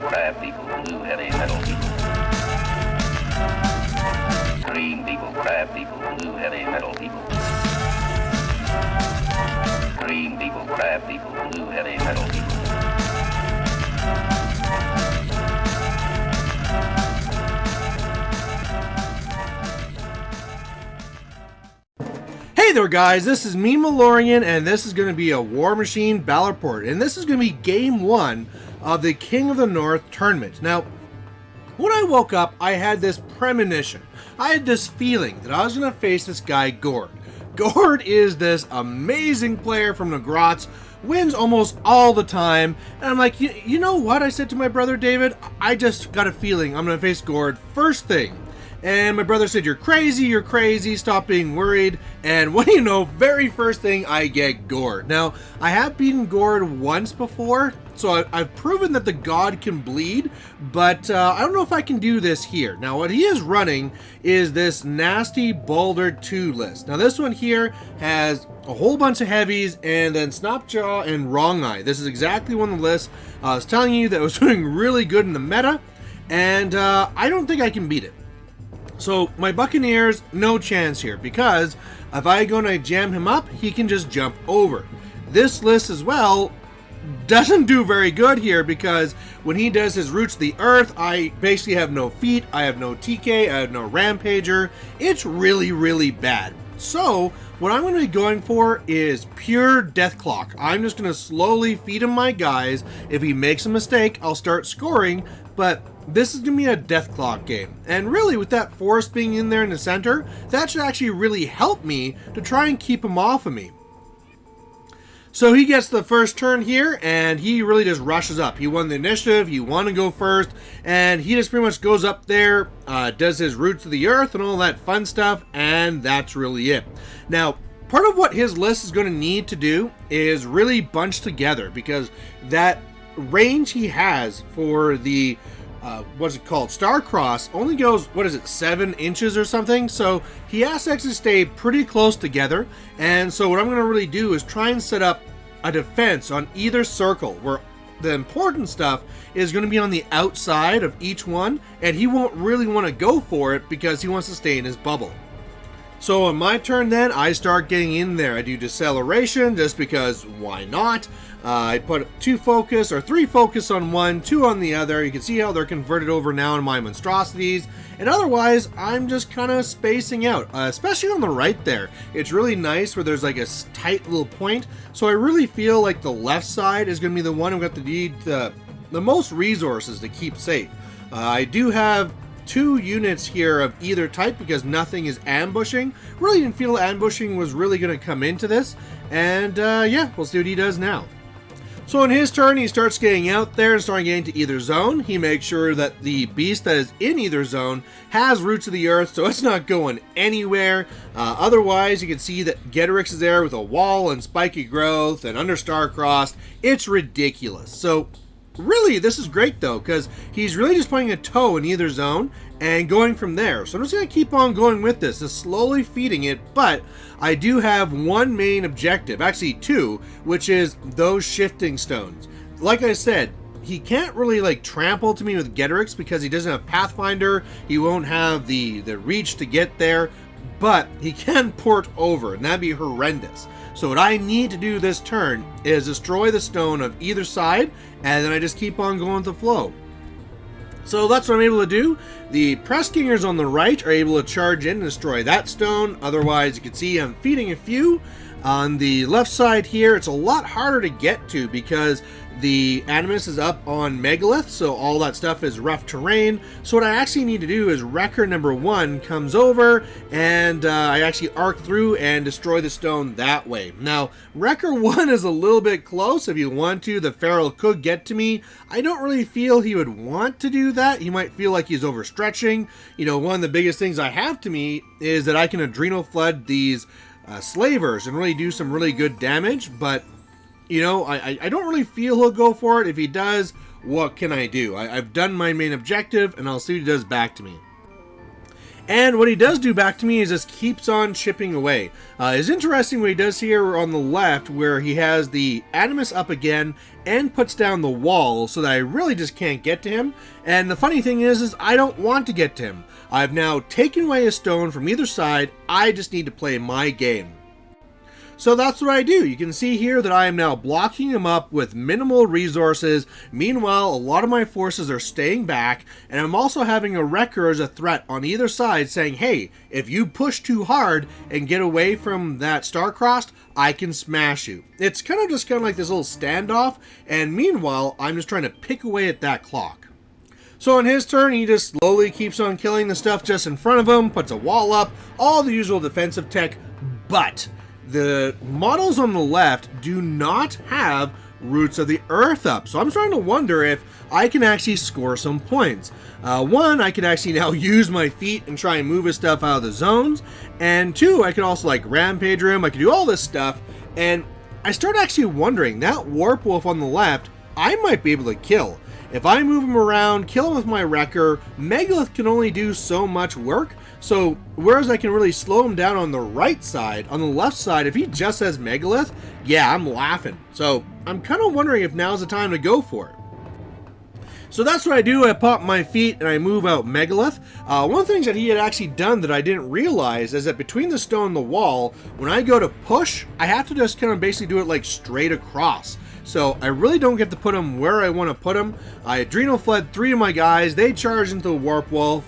crab people, blue heavy metal people. Green people, crab people, blue heavy metal people. Green people, crab people, blue heavy metal people. Hey there guys, this is me Malorian, and this is going to be a War Machine Baldur2, and this is going to be game 1 of the King of the North tournament. Now, when I woke up, I had this premonition. I had this feeling that I was going to face this guy, Gord. Gord is this amazing player from the Grots, wins almost all the time, and I'm like, you know what? I said to my brother David, I just got a feeling I'm going to face Gord first thing. And my brother said, you're crazy, stop being worried. And what do you know, very first thing, I get Gord. Now, I have beaten Gord once before, so I've proven that the god can bleed, but I don't know if I can do this here. Now, what he is running is this nasty Baldur2 list. Now, this one here has a whole bunch of heavies, and then Snapjaw and Wrong Eye. This is exactly one of the lists I was telling you that was doing really good in the meta, and I don't think I can beat it. So my Buccaneers, no chance here, because if I go and I jam him up, he can just jump over. This list as well doesn't do very good here, because when he does his Roots of the Earth, I basically have no feet, I have no TK, I have no Rampager. It's really bad. So what I'm going to be going for is pure Death Clock. I'm just going to slowly feed him my guys. If he makes a mistake, I'll start scoring, but this is going to be a Death Clock game. And really, with that forest being in there in the center, that should actually really help me to try and keep him off of me. So he gets the first turn here, and he really just rushes up. He won the initiative, he wanted to go first, and he just pretty much goes up there, does his Roots of the Earth and all that fun stuff, and that's really it. Now, part of what his list is going to need to do is really bunch together, because that range he has for the what's it called, Starcross, only goes, 7 inches or something, so he has to actually stay pretty close together. And so what I'm going to really do is try and set up a defense on either circle, where the important stuff is going to be on the outside of each one, and he won't really want to go for it because he wants to stay in his bubble. So on my turn then, I start getting in there. I do Deceleration just because why not? I put 3 focus on one, 2 on the other. You can see how they're converted over now in my monstrosities. And otherwise, I'm just kind of spacing out, especially on the right there. It's really nice where there's like a tight little point. So I really feel like the left side is going to be the one who got to need the most resources to keep safe. I do have 2 units here of either type because nothing is ambushing. Really didn't feel ambushing was really going to come into this. And yeah, we'll see what he does now. So on his turn, he starts getting out there and starting getting to either zone. He makes sure that the beast that is in either zone has Roots of the Earth, so it's not going anywhere. Otherwise, you can see that Getorix is there with a wall and spiky growth and under Starcrossed. It's ridiculous. So really, this is great though, because he's really just putting a toe in either zone and going from there. So I'm just going to keep on going with this, just slowly feeding it, but I do have one main objective, actually 2, which is those shifting stones. Like I said, he can't really like trample to me with Getorix because he doesn't have Pathfinder, he won't have the reach to get there, but he can port over, and that'd be horrendous. So what I need to do this turn is destroy the stone of either side, and then I just keep on going with the flow. So that's what I'm able to do. The Press Kingers on the right are able to charge in and destroy that stone. Otherwise, you can see I'm feeding a few. On the left side here, it's a lot harder to get to because the Animus is up on Megalith, so all that stuff is rough terrain. So what I actually need to do is Wrecker number 1 comes over, and I actually arc through and destroy the stone that way. Now, Wrecker 1 is a little bit close. If you want to, the Feral could get to me. I don't really feel he would want to do that. He might feel like he's overstretching. You know, one of the biggest things I have to me is that I can Adrenal Flood these Slavers and really do some really good damage, but you know, I don't really feel he'll go for it. If he does, what can I do? I've done my main objective, and I'll see what he does back to me. And what he does do back to me is just keeps on chipping away. It's interesting what he does here on the left, where he has the Animus up again and puts down the wall so that I really just can't get to him. And the funny thing is I don't want to get to him. I've now taken away a stone from either side. I just need to play my game. So that's what I do. You can see here that I am now blocking him up with minimal resources. Meanwhile, a lot of my forces are staying back, and I'm also having a wrecker as a threat on either side saying, hey, if you push too hard and get away from that star-crossed, I can smash you. It's kind of like this little standoff, and meanwhile, I'm just trying to pick away at that clock. So on his turn, he just slowly keeps on killing the stuff just in front of him, puts a wall up, all the usual defensive tech, but the models on the left do not have Roots of the Earth up. So I'm starting to wonder if I can actually score some points. One, I could actually now use my feet and try and move his stuff out of the zones. And two, I could also like rampage him. I could do all this stuff. And I start actually wondering, that Warp Wolf on the left, I might be able to kill. If I move him around, kill him with my Wrecker, Megalith can only do so much work. So, whereas I can really slow him down on the right side, on the left side, if he just has Megalith, yeah, I'm laughing. So, I'm kind of wondering if now's the time to go for it. So that's what I do. I pop my feet and I move out Megalith. One of the things that he had actually done that I didn't realize is that between the stone and the wall, when I go to push, I have to just kind of basically do it like straight across. So I really don't get to put him where I want to put him. I Adrenal fled 3 of my guys. They charge into the Warp Wolf.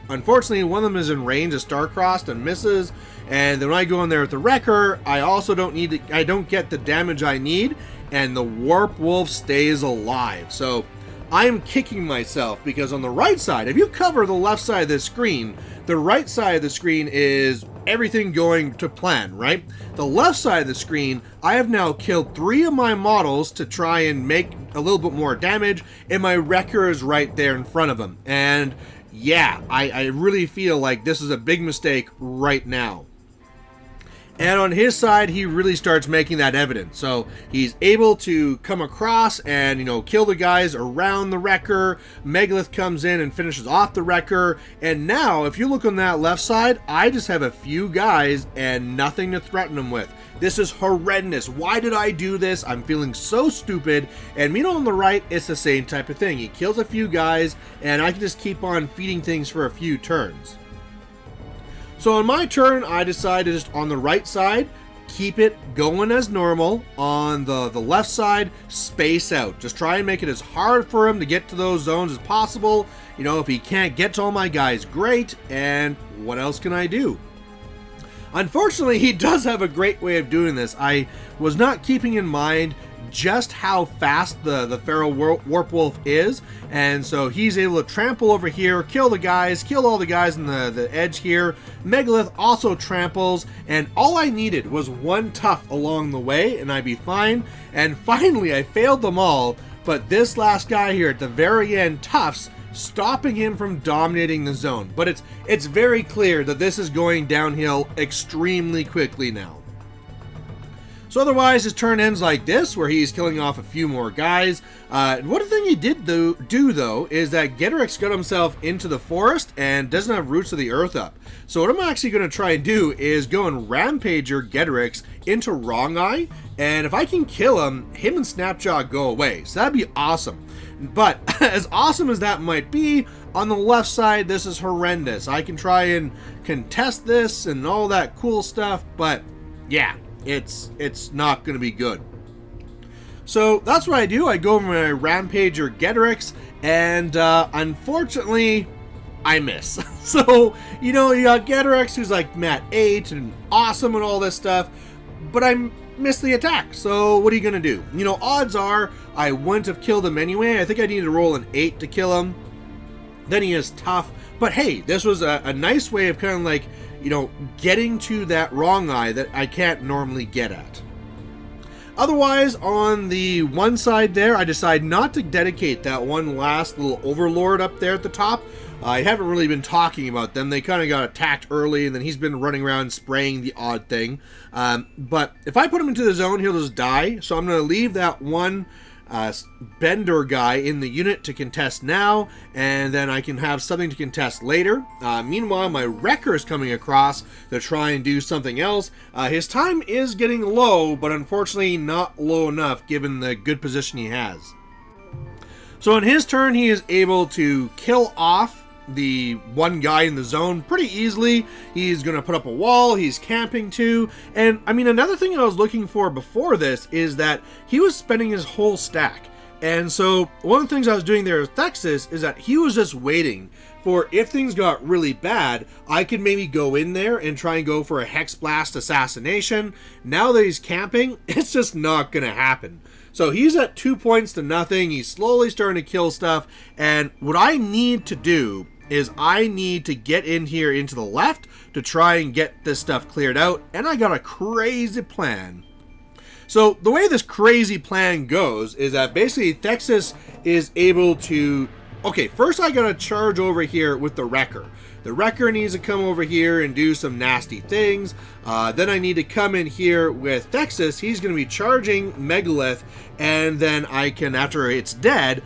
Unfortunately, one of them is in range of Star-Crossed and misses. And then when I go in there with the Wrecker, I also don't get the damage I need. And the Warp Wolf stays alive. So I'm kicking myself because on the right side, if you cover the left side of the screen, the right side of the screen is everything going to plan, right? The left side of the screen, I have now killed 3 of my models to try and make a little bit more damage, and my Wrecker is right there in front of him. And yeah, I really feel like this is a big mistake right now. And on his side, he really starts making that evident. So he's able to come across and, kill the guys around the Wrecker. Megalith comes in and finishes off the Wrecker. And now, if you look on that left side, I just have a few guys and nothing to threaten them with. This is horrendous. Why did I do this? I'm feeling so stupid. And meanwhile on the right, it's the same type of thing. He kills a few guys, and I can just keep on feeding things for a few turns. So on my turn, I decided just on the right side, keep it going as normal. On the left side, space out. Just try and make it as hard for him to get to those zones as possible. If he can't get to all my guys, great. And what else can I do? Unfortunately, he does have a great way of doing this. I was not keeping in mind just how fast the Feral Warp Wolf is, and so he's able to trample over here, kill all the guys in the edge here. Megalith also tramples, and all I needed was 1 tough along the way, and I'd be fine. And finally, I failed them all, but this last guy here at the very end, Toughs, stopping him from dominating the zone. But it's very clear that this is going downhill extremely quickly now. So otherwise, his turn ends like this, where he's killing off a few more guys. One thing he did do though, is that Gedrix got himself into the forest and doesn't have Roots of the Earth up. So what I'm actually going to try and do is go and Rampager Gedrix into Wrong Eye, and if I can kill him and Snapjaw go away. So that'd be awesome. But as awesome as that might be, on the left side, this is horrendous. I can try and contest this and all that cool stuff, but yeah. It's not going to be good. So that's what I do. I go over my Rampager Gedrix, and unfortunately, I miss. So, you got Gedrix, who's like Mat 8 and awesome and all this stuff, but I miss the attack. So what are you going to do? Odds are I wouldn't have killed him anyway. I think I need to roll an 8 to kill him. Then he is tough. But hey, this was a nice way of kind of like, getting to that Wrong Eye that I can't normally get at. Otherwise, on the one side there, I decide not to dedicate that one last little Overlord up there at the top. I haven't really been talking about them. They kind of got attacked early, and then he's been running around spraying the odd thing. But if I put him into the zone, he'll just die. So I'm going to leave that one Bender guy in the unit to contest now, and then I can have something to contest later. Meanwhile, my Wrecker is coming across to try and do something else. His time is getting low, but unfortunately not low enough given the good position he has. So on his turn, he is able to kill off the one guy in the zone pretty easily. He's going to put up a wall, he's camping too, and I mean, another thing I was looking for before this is that he was spending his whole stack. And so one of the things I was doing there with Thexus is that he was just waiting for, if things got really bad, I could maybe go in there and try and go for a Hex Blast assassination. Now that he's camping, it's just not going to happen. So he's at 2 points to nothing. He's slowly starting to kill stuff. And what I need to do is I need to get in here into the left to try and get this stuff cleared out. And I got a crazy plan. So the way this crazy plan goes is that basically Thexus is able to... Okay, first I gotta charge over here with the Wrecker. The Wrecker needs to come over here and do some nasty things. Then I need to come in here with Thexus. He's going to be charging Megalith, and then I can, after it's dead,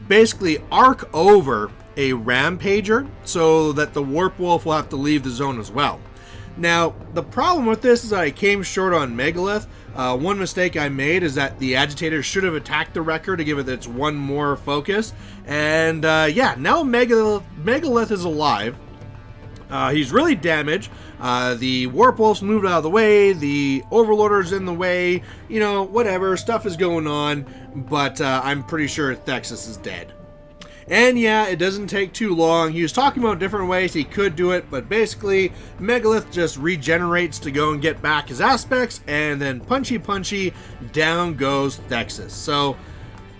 basically arc over a Rampager so that the Warp Wolf will have to leave the zone as well. Now, the problem with this is that I came short on Megalith. One mistake I made is that the Agitator should have attacked the Wrecker to give it its one more focus. And yeah, now Megalith is alive. He's really damaged. The Warp Wolf's moved out of the way. The Overlorder's in the way. You know, whatever. Stuff is going on. But I'm pretty sure Thexus is dead. And yeah, it doesn't take too long. He was talking about different ways he could do it, but basically, Megalith just regenerates to go and get back his aspects, and then punchy, down goes Thexus. So,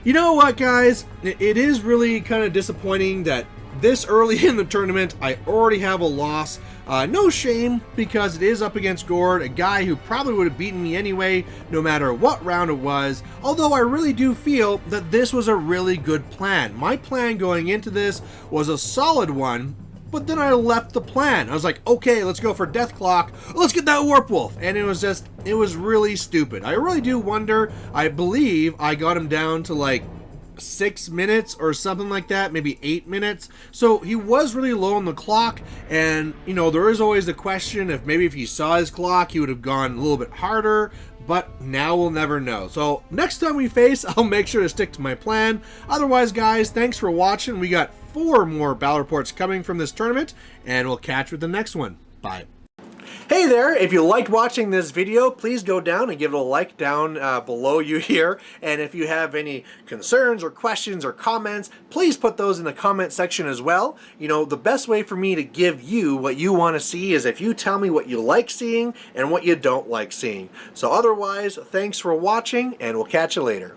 you know what, guys? It is really kind of disappointing that this early in the tournament, I already have a loss. No shame, because it is up against Gord, a guy who probably would have beaten me anyway, no matter what round it was. Although I really do feel that this was a really good plan. My plan going into this was a solid one, but then I left the plan. I was like, okay, let's go for Death Clock. Let's get that Warp Wolf. And it was really stupid. I really do wonder. I believe I got him down to like 6 minutes or something like that, maybe 8 minutes. So he was really low on the clock, and you know, there is always the question if maybe if he saw his clock he would have gone a little bit harder, but now we'll never know. So next time we face, I'll make sure to stick to my plan. Otherwise, guys, thanks for watching. We got 4 more battle reports coming from this tournament, and we'll catch you with the next one. Bye. Hey there, if you liked watching this video, please go down and give it a like down below you here. And if you have any concerns or questions or comments, please put those in the comment section as well. You know, the best way for me to give you what you want to see is if you tell me what you like seeing and what you don't like seeing. So otherwise, thanks for watching, and we'll catch you later.